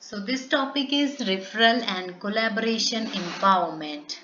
So this topic is referral and collaboration empowerment.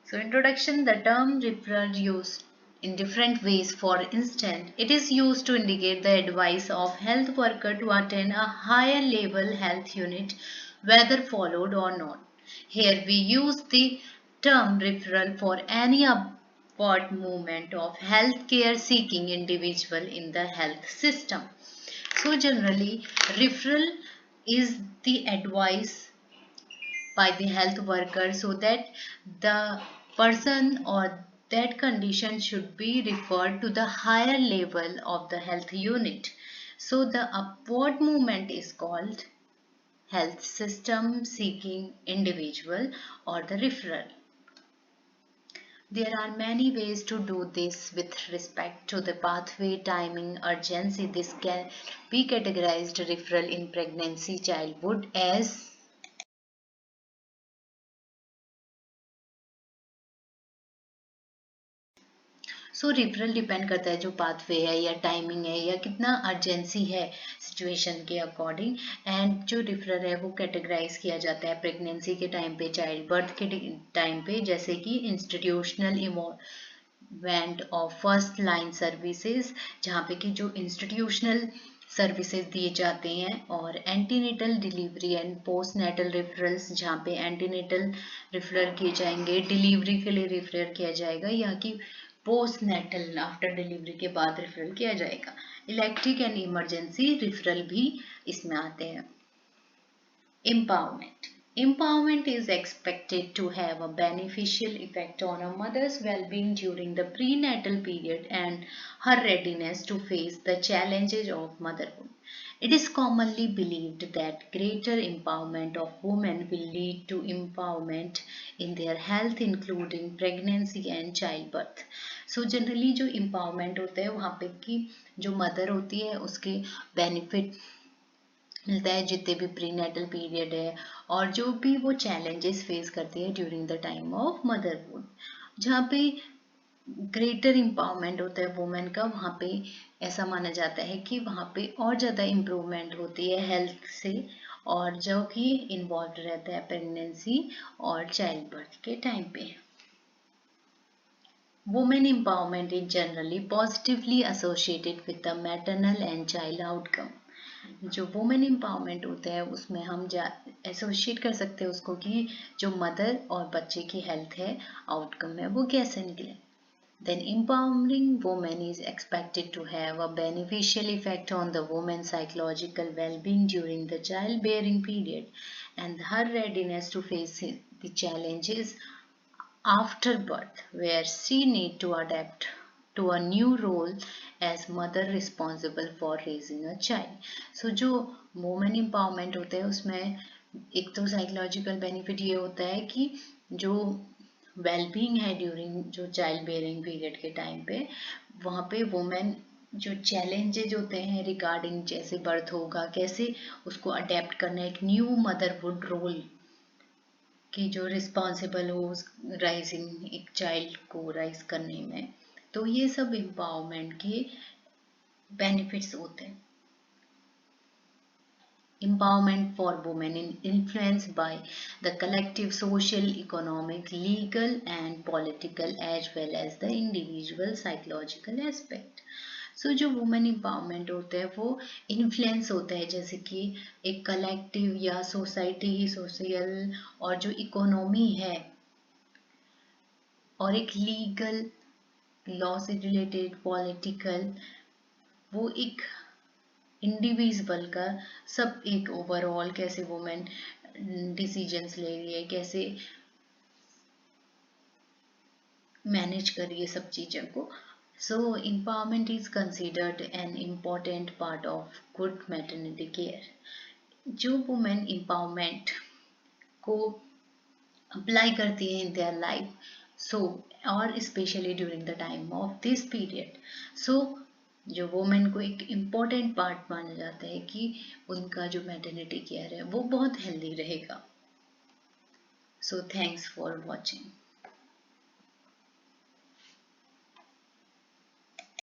So introduction, the term referral used in different ways. For instance, it is used to indicate the advice of health worker to attend a higher level health unit whether followed or not. Here we use the term referral for any upward movement of healthcare seeking individual in the health system. So generally, referral is the advice by the health worker so that the person or that condition should be referred to the higher level of the health unit. So the upward movement is called health system seeking individual or the referral. There are many ways to do this with respect to the pathway, timing, urgency. This can be categorized referral in pregnancy, childhood as so referral depend करता है जो pathway है या timing है या कितना urgency है situation के अकॉर्डिंग एंड जो रेफरल है वो कैटेगराइज किया जाता है प्रेगनेंसी के टाइम पे चाइल्ड बर्थ के टाइम पे जैसे कि institutional involvement of first line services जहाँ पे कि जो इंस्टीट्यूशनल सर्विसेज दिए जाते हैं और antenatal delivery and post natal referrals जहाँ पे एंटीनेटल रेफरल किए जाएंगे डिलीवरी के लिए रेफर किया जाएगा या कि पोस्ट नेटल आफ्टर डिलीवरी के बाद रेफरल किया जाएगा इलेक्ट्रिक एंड इमरजेंसी रेफरल भी इसमें आते हैं empowerment empowerment is expected to have a beneficial effect on a mother's well-being during the prenatal period and her readiness to face the challenges of motherhood. It is commonly believed that greater empowerment of women will lead to empowerment in their health including pregnancy and childbirth. So generally जो empowerment होता है वहाँ पे कि जो mother होती है उसके benefit मिलता है जितने भी प्रीनेटल पीरियड है और जो भी वो चैलेंजेस फेस करती है during the time of motherhood जहाँ पे ग्रेटर एम्पावरमेंट होता है वुमेन का वहाँ पे ऐसा माना जाता है कि वहाँ पे और ज़्यादा इम्प्रूवमेंट होती है हेल्थ से और जो कि इन्वॉल्व रहता है प्रेगनेंसी और चाइल्ड बर्थ के टाइम पे Women empowerment is generally positively associated with the maternal and child outcome. जो वुमेन एम्पावरमेंट होता है उसमें हम एसोशिएट कर सकते हैं उसको कि जो मदर और बच्चे की हेल्थ है आउटकम है वो कैसे निकले then empowering women is expected to have a beneficial effect on the woman's psychological well-being during the childbearing period and her readiness to face the challenges after birth where she need to adapt to a new role as mother responsible for raising a child. So जो women empowerment होता है उसमें एक तो psychological benefit ये होता है कि जो वेलबींग है ड्यूरिंग जो चाइल्ड बेयरिंग पीरियड के टाइम पे वहाँ पे वुमेन जो चैलेंजेज होते हैं रिगार्डिंग जैसे बर्थ होगा कैसे उसको अडेप्ट करना एक न्यू मदरहुड रोल कि जो रिस्पॉन्सिबल हो राइजिंग एक चाइल्ड को राइज करने में तो ये सब एम्पावरमेंट के बेनिफिट्स होते हैं empowerment for women influenced by the collective social economic legal and political as well as the individual psychological aspect सो जो वुमेन एम्पावरमेंट होता है वो इन्फ्लुएंस होता है जैसे कि एक कलेक्टिव या सोसाइटी सोशल और जो इकोनॉमी है और एक लीगल लॉ से रिलेटेड पॉलिटिकल वो एक इंडिविजुअल का सब एक ओवरऑल कैसे वुमेन डिसीजंस ले रही है कैसे मैनेज कर रही है सब चीज़ों को So, empowerment is considered an important part of good maternity care. जो women empowerment को apply करती है in their life, so और especially during the time of this period, so जो women को एक important part माना जाता है कि उनका जो maternity care है वो बहुत healthy रहेगा. So, thanks for watching.